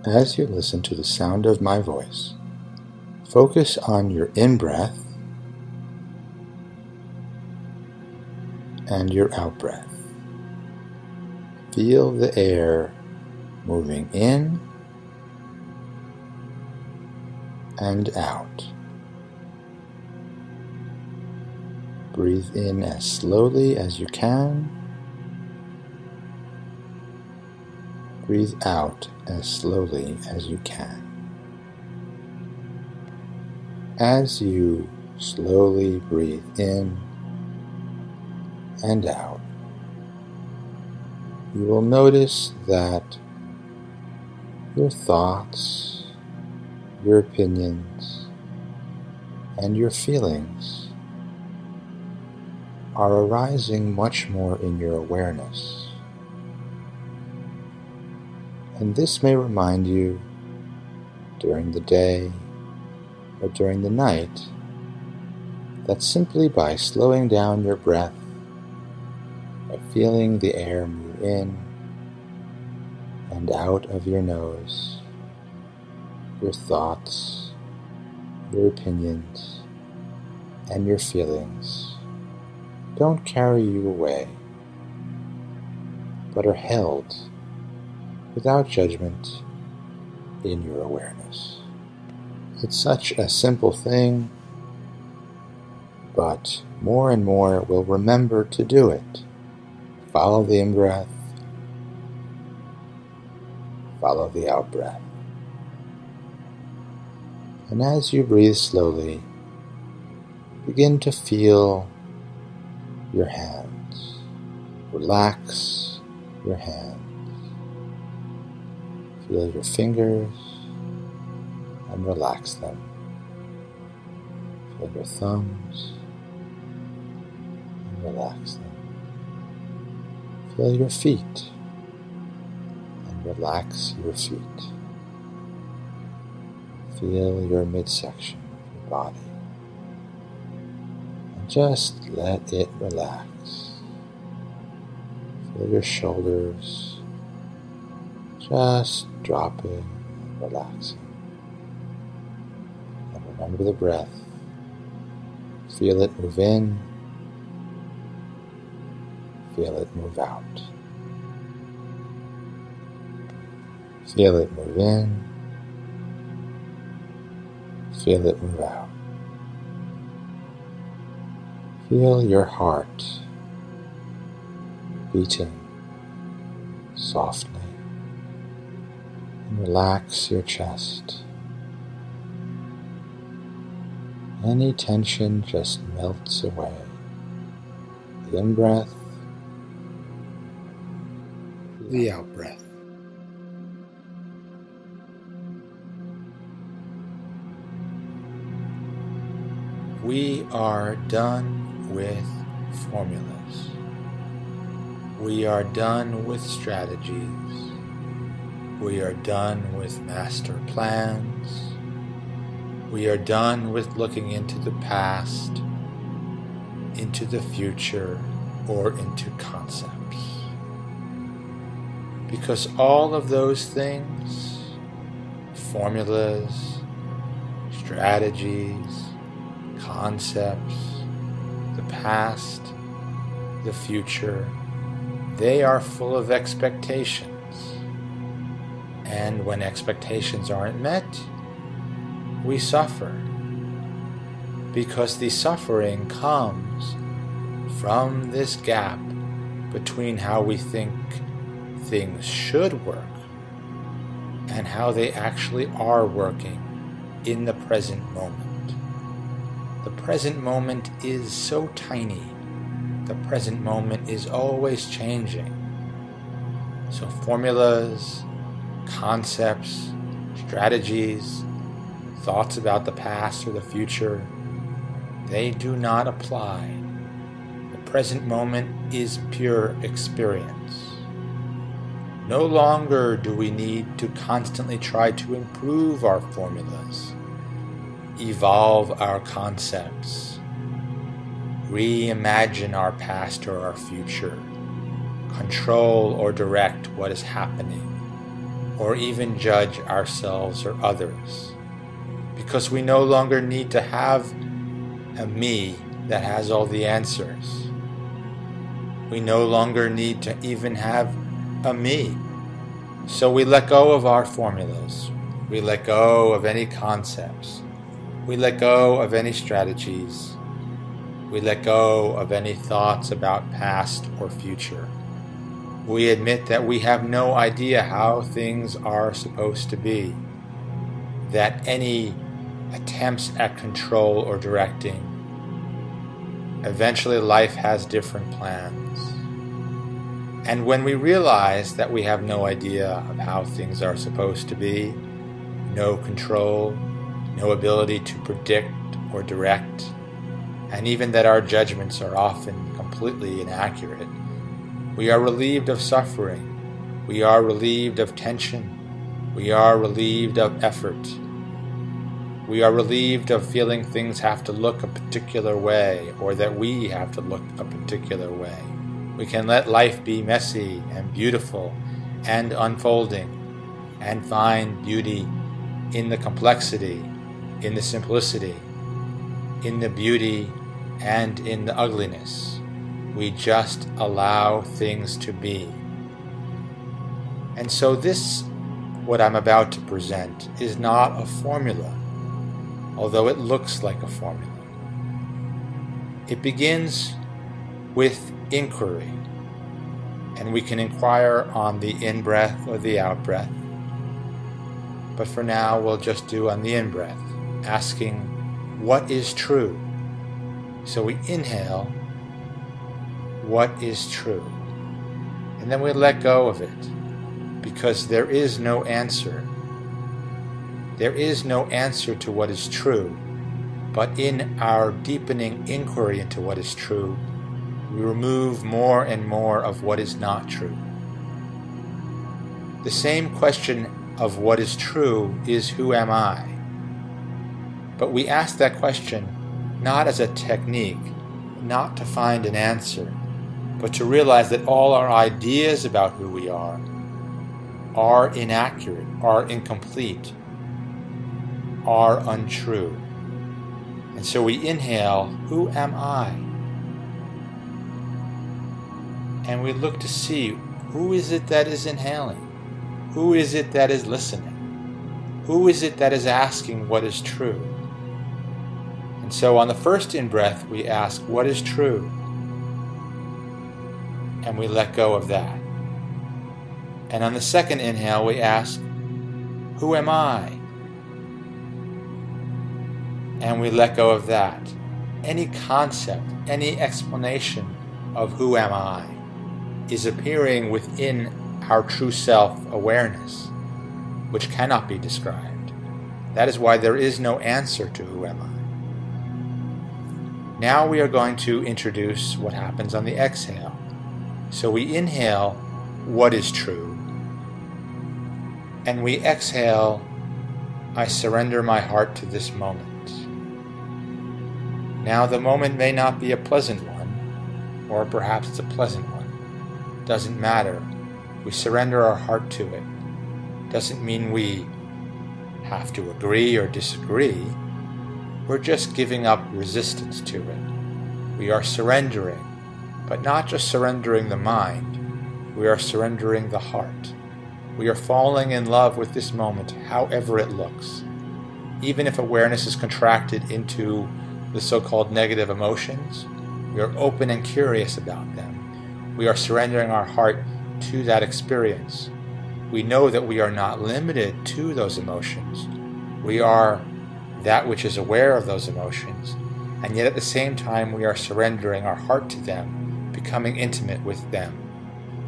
As you listen to the sound of my voice, focus on your in-breath and your out-breath. Feel the air moving in and out. Breathe in as slowly as you can. Breathe out as slowly as you can. As you slowly breathe in and out, you will notice that your thoughts, your opinions, and your feelings are arising much more in your awareness. And this may remind you during the day or during the night that simply by slowing down your breath, by feeling the air move in and out of your nose, your thoughts, your opinions, and your feelings don't carry you away, but are held without judgment in your awareness. It's such a simple thing, but more and more we'll remember to do it. Follow the in-breath, follow the out-breath. And as you breathe slowly, begin to feel your hands. Relax your hands. Feel your fingers and relax them. Feel your thumbs and relax them. Feel your feet and relax your feet. Feel your midsection of your body and just let it relax. Feel your shoulders just dropping and relaxing. And remember the breath. Feel it move in. Feel it move out. Feel it move in. Feel it move out. Feel your heart beating softly. And relax your chest. Any tension just melts away. The in-breath, the out-breath. We are done with formulas. We are done with strategies. We are done with master plans. We are done with looking into the past, into the future, or into concepts. Because all of those things, formulas, strategies, concepts, the past, the future, they are full of expectations. And when expectations aren't met, we suffer. Because the suffering comes from this gap between how we think things should work and how they actually are working in the present moment. The present moment is so tiny. The present moment is always changing. So formulas, concepts, strategies, thoughts about the past or the future, they do not apply. The present moment is pure experience. No longer do we need to constantly try to improve our formulas, evolve our concepts, reimagine our past or our future, control or direct what is happening, or even judge ourselves or others, because we no longer need to have a me that has all the answers. We no longer need to even have a me. So we let go of our formulas. We let go of any concepts. We let go of any strategies. We let go of any thoughts about past or future. We admit that we have no idea how things are supposed to be, that any attempts at control or directing, eventually life has different plans. And when we realize that we have no idea of how things are supposed to be, no control, no ability to predict or direct, and even that our judgments are often completely inaccurate, we are relieved of suffering. We are relieved of tension. We are relieved of effort. We are relieved of feeling things have to look a particular way, or that we have to look a particular way. We can let life be messy and beautiful and unfolding, and find beauty in the complexity, in the simplicity, in the beauty, and in the ugliness. We just allow things to be. And so this, what I'm about to present, is not a formula, although it looks like a formula. It begins with inquiry, and we can inquire on the in-breath or the out-breath. But for now, we'll just do on the in-breath, asking, what is true? So we inhale, what is true? And then we let go of it, because there is no answer. There is no answer to what is true, but in our deepening inquiry into what is true, we remove more and more of what is not true. The same question of what is true is, who am I? But we ask that question not as a technique, not to find an answer, but to realize that all our ideas about who we are inaccurate, are incomplete, are untrue. And so we inhale, who am I? And we look to see, who is it that is inhaling? Who is it that is listening? Who is it that is asking what is true? And so on the first in-breath, we ask, what is true? And we let go of that. And on the second inhale, we ask, who am I? And we let go of that. Any concept, any explanation of who am I is appearing within our true self-awareness, which cannot be described. That is why there is no answer to who am I. Now we are going to introduce what happens on the exhale. So we inhale, what is true? And we exhale, I surrender my heart to this moment. Now the moment may not be a pleasant one, or perhaps it's a pleasant one. Doesn't matter. We surrender our heart to it. Doesn't mean we have to agree or disagree. We're just giving up resistance to it. We are surrendering, but not just surrendering the mind. We are surrendering the heart. We are falling in love with this moment, however it looks. Even if awareness is contracted into the so-called negative emotions, we are open and curious about them. We are surrendering our heart to that experience. We know that we are not limited to those emotions. We are that which is aware of those emotions, and yet at the same time we are surrendering our heart to them, becoming intimate with them.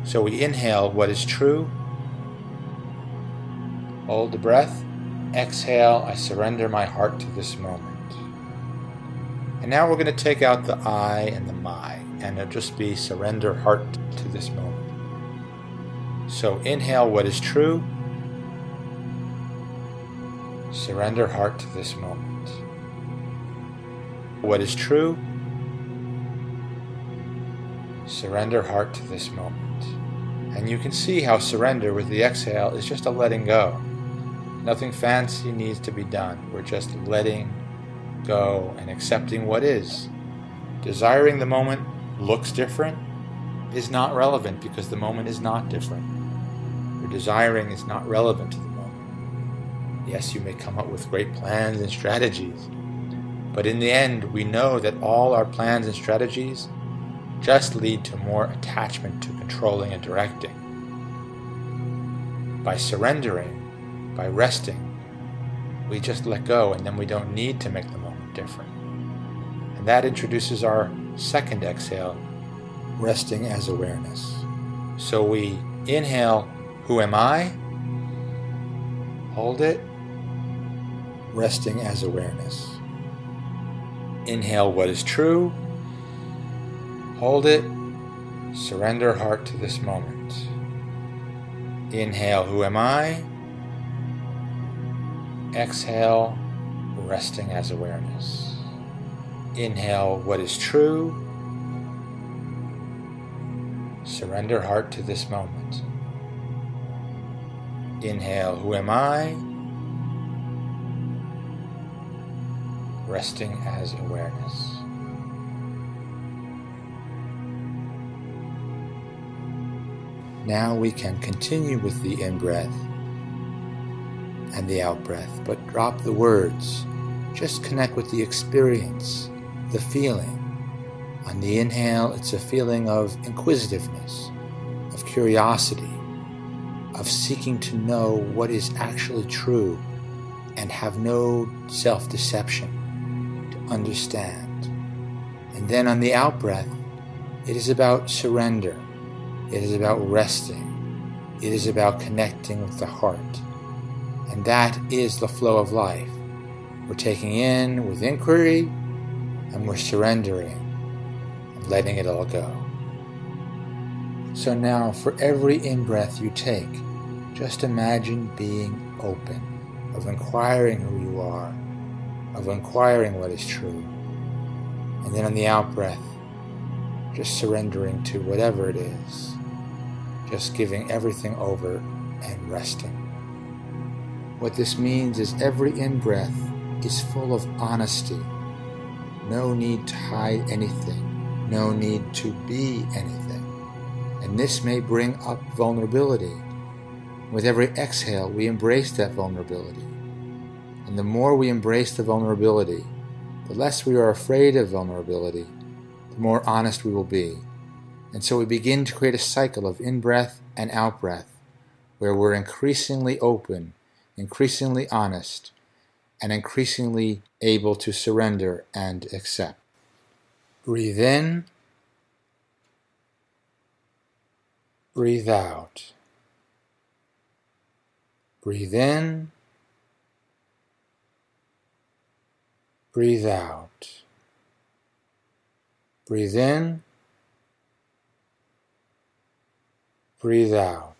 So we inhale what is true, hold the breath, exhale, I surrender my heart to this moment. And now we're going to take out the I and the my, and it'll just be surrender heart to this moment. So inhale what is true, surrender heart to this moment. What is true, surrender heart to this moment. And you can see how surrender with the exhale is just a letting go. Nothing fancy needs to be done. We're just letting go and accepting what is. Desiring the moment looks different is not relevant because the moment is not different. Your desiring is not relevant to the moment. Yes, you may come up with great plans and strategies, but in the end, we know that all our plans and strategies just lead to more attachment to controlling and directing. By surrendering, by resting, we just let go, and then we don't need to make the moment different. And that introduces our second exhale, resting as awareness. So we inhale, who am I? Hold it, resting as awareness. Inhale, what is true? Hold it, surrender heart to this moment. Inhale, who am I? Exhale, resting as awareness. Inhale, what is true? Surrender heart to this moment. Inhale, who am I? Resting as awareness. Now we can continue with the in-breath and the out-breath, but drop the words. Just connect with the experience, the feeling. On the inhale, it's a feeling of inquisitiveness, of curiosity, of seeking to know what is actually true and have no self-deception, to understand. And then on the out-breath, it is about surrender. It is about resting. It is about connecting with the heart. And that is the flow of life. We're taking in with inquiry, and we're surrendering and letting it all go. So now, for every in-breath you take, just imagine being open, of inquiring who you are, of inquiring what is true. And then on the out-breath, just surrendering to whatever it is, just giving everything over and resting. What this means is every in-breath is full of honesty. No need to hide anything. No need to be anything. And this may bring up vulnerability. With every exhale, we embrace that vulnerability. And the more we embrace the vulnerability, the less we are afraid of vulnerability, the more honest we will be. And so we begin to create a cycle of in-breath and out-breath, where we're increasingly open, increasingly honest, and increasingly able to surrender and accept. Breathe in, breathe out. Breathe in, breathe out. Breathe in, breathe out.